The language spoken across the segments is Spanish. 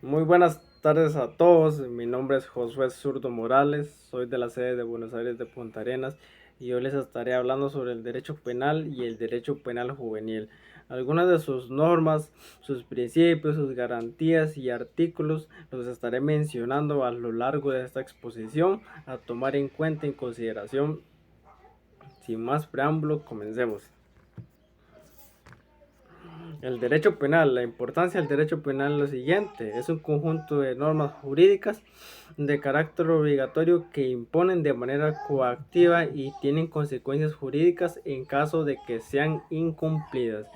Muy buenas tardes a todos, mi nombre es Josué Zurdo Morales, soy de la sede de Buenos Aires de Punta Arenas y hoy les estaré hablando sobre el derecho penal y el derecho penal juvenil. Algunas de sus normas, sus principios, sus garantías y artículos los estaré mencionando a lo largo de esta exposición a tomar en cuenta y en consideración. Sin más preámbulo, comencemos. El derecho penal, la importancia del derecho penal es lo siguiente, es un conjunto de normas jurídicas de carácter obligatorio que imponen de manera coactiva y tienen consecuencias jurídicas en caso de que sean incumplidas.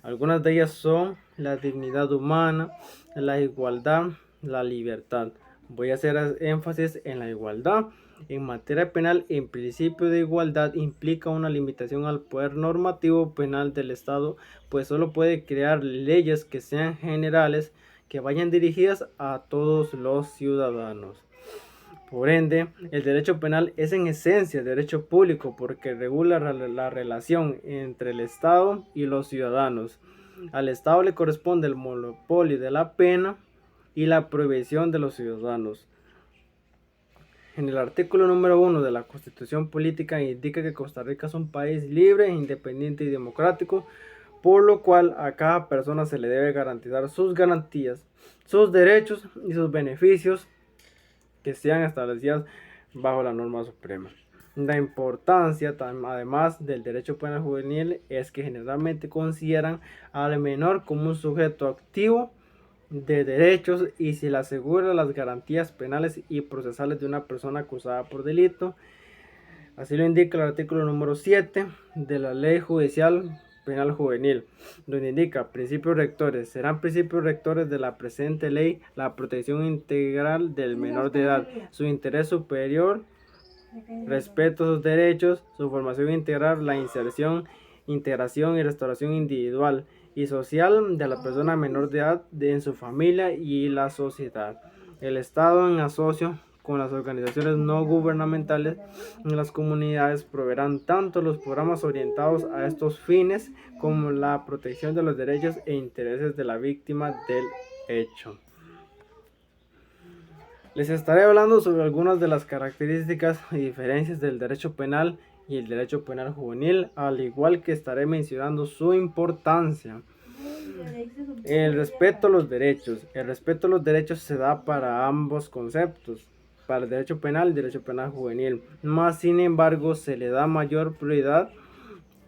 Algunas de ellas son la dignidad humana, la igualdad, la libertad. Voy a hacer énfasis en la igualdad. En materia penal, el principio de igualdad implica una limitación al poder normativo penal del Estado, pues solo puede crear leyes que sean generales, que vayan dirigidas a todos los ciudadanos. Por ende, el derecho penal es en esencia derecho público porque regula la relación entre el Estado y los ciudadanos. Al Estado le corresponde el monopolio de la pena y la prohibición de los ciudadanos. En el artículo número 1 de la Constitución Política indica que Costa Rica es un país libre, independiente y democrático, por lo cual a cada persona se le debe garantizar sus garantías, sus derechos y sus beneficios que sean establecidas bajo la norma suprema. La importancia, además del derecho penal juvenil, es que generalmente consideran al menor como un sujeto activo de derechos y se le asegura las garantías penales y procesales de una persona acusada por delito. Así lo indica el artículo número 7 de la Ley Judicial Penal Juvenil, donde indica principios rectores. Serán principios rectores de la presente ley la protección integral del menor de edad, su interés superior, respeto a sus derechos, su formación integral, la inserción, integración y restauración individual y social de la persona menor de edad en su familia y la sociedad. El Estado en asocio con las organizaciones no gubernamentales en las comunidades proveerán tanto los programas orientados a estos fines como la protección de los derechos e intereses de la víctima del hecho. Les estaré hablando sobre algunas de las características y diferencias del derecho penal y el derecho penal juvenil, al igual que estaré mencionando su importancia. El respeto a los derechos. El respeto a los derechos se da para ambos conceptos, para el derecho penal y el derecho penal juvenil. Más sin embargo, se le da mayor prioridad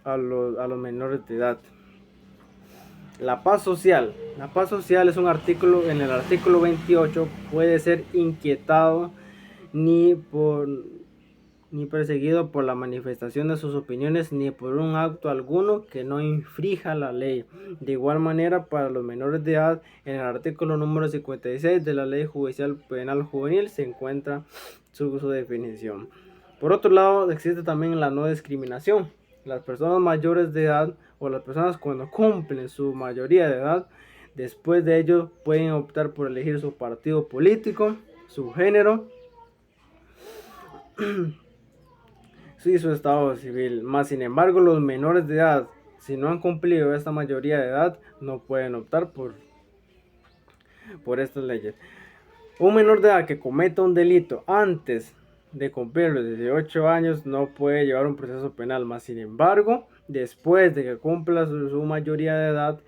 a los menores de edad. La paz social. La paz social es un artículo, en el artículo 28 puede ser inquietado ni perseguido por la manifestación de sus opiniones ni por un acto alguno que no infrija la ley. De igual manera, para los menores de edad, en el artículo número 56 de la Ley Judicial Penal Juvenil se encuentra su definición. Por otro lado, existe también la no discriminación. Las personas mayores de edad o las personas cuando cumplen su mayoría de edad, después de ello pueden optar por elegir su partido político, su género y su estado civil. Más sin embargo, los menores de edad, si no han cumplido esta mayoría de edad, no pueden optar por estas leyes. Un menor de edad que cometa un delito antes de cumplir los 18 años no puede llevar un proceso penal. Más sin embargo, después de que cumpla su mayoría de edad,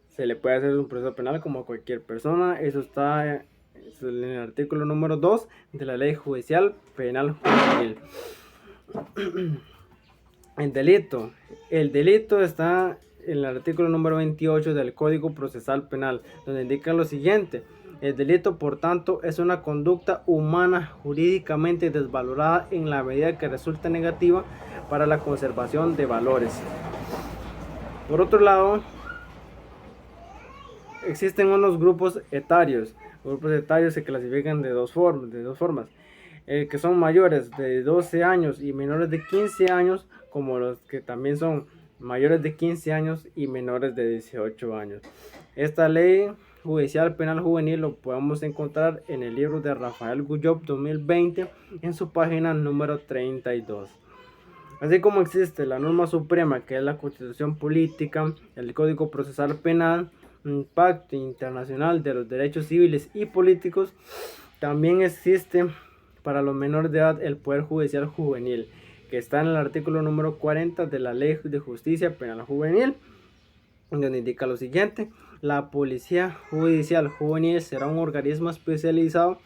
se le puede hacer un proceso penal como a cualquier persona. Eso está en el artículo número 2 de la Ley Judicial Penal Juvenil. El delito. El delito está en el artículo número 28 del Código Procesal Penal, donde indica lo siguiente. El delito, por tanto, es una conducta humana jurídicamente desvalorada en la medida que resulta negativa para la conservación de valores. Por otro lado, existen unos grupos etarios. Los grupos etarios se clasifican de dos formas. Que son mayores de 12 años y menores de 15 años, como los que también son mayores de 15 años y menores de 18 años. Esta ley judicial penal juvenil lo podemos encontrar en el libro de Rafael Guyop 2020 en su página número 32. Así como existe la norma suprema que es la Constitución Política, el Código Procesal Penal, Pacto Internacional de los Derechos Civiles y Políticos, también existe para los menores de edad el Poder Judicial Juvenil, que está en el artículo número 40 de la Ley de Justicia Penal Juvenil, donde indica lo siguiente: la Policía Judicial Juvenil será un organismo especializado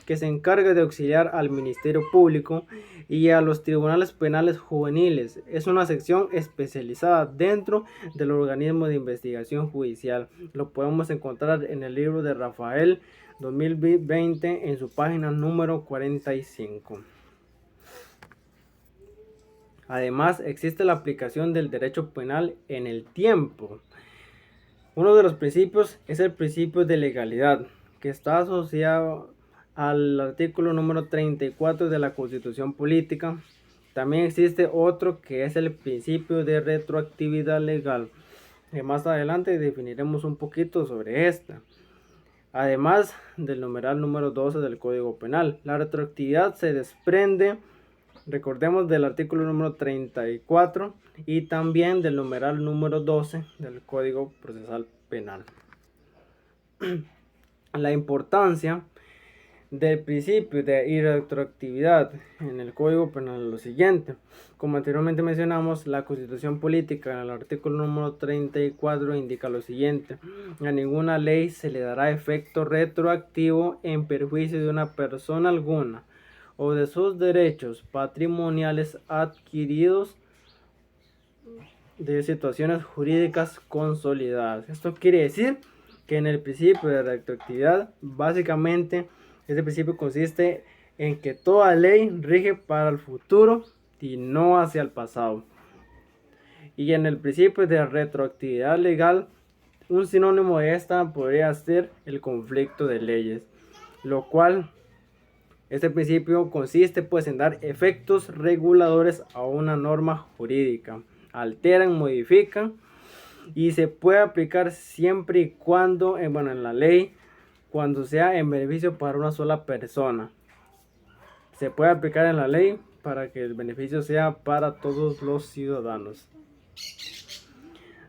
que se encarga de auxiliar al Ministerio Público y a los tribunales penales juveniles. Es una sección especializada dentro del organismo de investigación judicial. Lo podemos encontrar en el libro de Rafael 2020 en su página número 45. Además, existe la aplicación del derecho penal en el tiempo. Uno de los principios es el principio de legalidad, que está asociado al artículo número 34 de la Constitución Política. También existe otro que es el principio de retroactividad legal, que más adelante definiremos un poquito sobre esta. Además del numeral número 12 del Código Penal, la retroactividad se desprende, recordemos, del artículo número 34 y también del numeral número 12 del Código Procesal Penal. La importancia del principio de irretroactividad en el Código Penal es lo siguiente: como anteriormente mencionamos, la Constitución Política en el artículo número 34 indica lo siguiente: a ninguna ley se le dará efecto retroactivo en perjuicio de una persona alguna o de sus derechos patrimoniales adquiridos de situaciones jurídicas consolidadas. Esto quiere decir que en el principio de retroactividad, básicamente, este principio consiste en que toda ley rige para el futuro y no hacia el pasado. Y en el principio de retroactividad legal, un sinónimo de esta podría ser el conflicto de leyes, lo cual este principio consiste pues en dar efectos reguladores a una norma jurídica. Alteran, modifican y se puede aplicar siempre y cuando, en la ley, cuando sea en beneficio para una sola persona. Se puede aplicar en la ley para que el beneficio sea para todos los ciudadanos.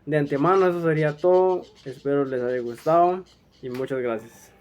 De antemano eso sería todo, espero les haya gustado y muchas gracias.